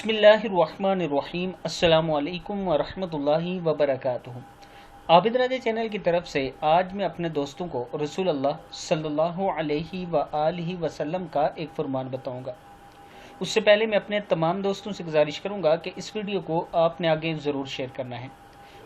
बिस्मिल्लाहिर्रहमानिर्रहीम। अस्सलामु अलैकुम वरहमतुल्लाहि वबरकातुहू। आबिद राजा चैनल की तरफ से आज मैं अपने दोस्तों को रसूल अल्लाह सल्लल्लाहु अलैहि वआलिहि वसल्लम का एक फरमान बताऊंगा। उससे पहले मैं अपने तमाम दोस्तों से गुजारिश करूंगा कि इस वीडियो को आपने आगे ज़रूर शेयर करना है।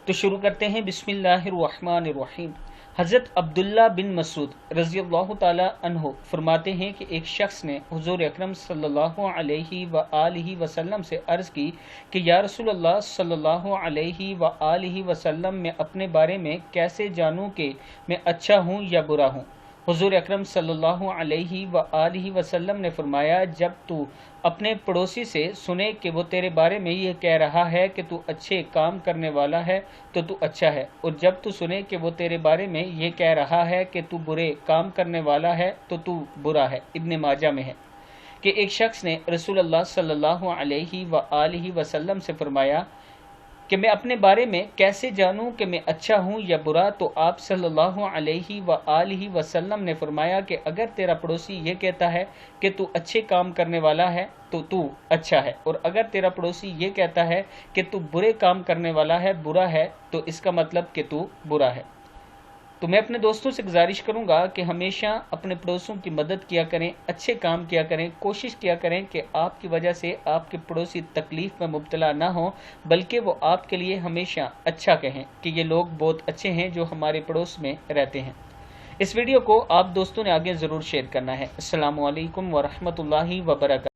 तो शुरू करते हैं। बिस्मिल्लाहिर्रहमानिर्रहीम। हज़रत अब्दुल्ला बिन मसूद रज़ियल्लाहु ताला अन्हु फरमाते हैं कि एक शख्स ने हुज़ूर अकरम सल्लल्लाहु अलैहि वआलिहि वसल्लम से अर्ज़ की कि या रसूल अल्लाह सल्लल्लाहु अलैहि वआलिहि वसल्लम, मैं अपने बारे में कैसे जानूं कि मैं अच्छा हूँ या बुरा हूँ। हुज़ूर अकरम सल्लल्लाहु अलैहि वआलिहि वसल्लम ने फरमाया, जब तू अपने पड़ोसी से सुने कि वो तेरे बारे में ये कह रहा है कि तू अच्छे काम करने वाला है तो तू अच्छा है, और जब तू सुने कि वो तेरे बारे में ये कह रहा है कि तू बुरे काम करने वाला है तो तू बुरा है। इब्न माजा में है कि एक शख्स ने रसूल अल्लाह सल्लल्लाहु अलैहि वआलिहि वसल्लम से फरमाया कि मैं अपने बारे में कैसे जानूं कि मैं अच्छा हूं या बुरा। तो आप सल्लल्लाहु अलैहि वआलिहि वसल्लम ने फरमाया कि अगर तेरा पड़ोसी ये कहता है कि तू अच्छे काम करने वाला है तो तू अच्छा है, और अगर तेरा पड़ोसी ये कहता है कि तू बुरे काम करने वाला है, बुरा है, तो इसका मतलब कि तू बुरा है। तो मैं अपने दोस्तों से गुजारिश करूंगा कि हमेशा अपने पड़ोसियों की मदद किया करें, अच्छे काम किया करें, कोशिश किया करें कि आपकी वजह से आपके पड़ोसी तकलीफ़ में मुब्तला ना हो, बल्कि वो आपके लिए हमेशा अच्छा कहें कि ये लोग बहुत अच्छे हैं जो हमारे पड़ोस में रहते हैं। इस वीडियो को आप दोस्तों ने आगे ज़रूर शेयर करना है। अस्सलामु अलैकुम वरहमतुल्लाहि वबरकातुहू।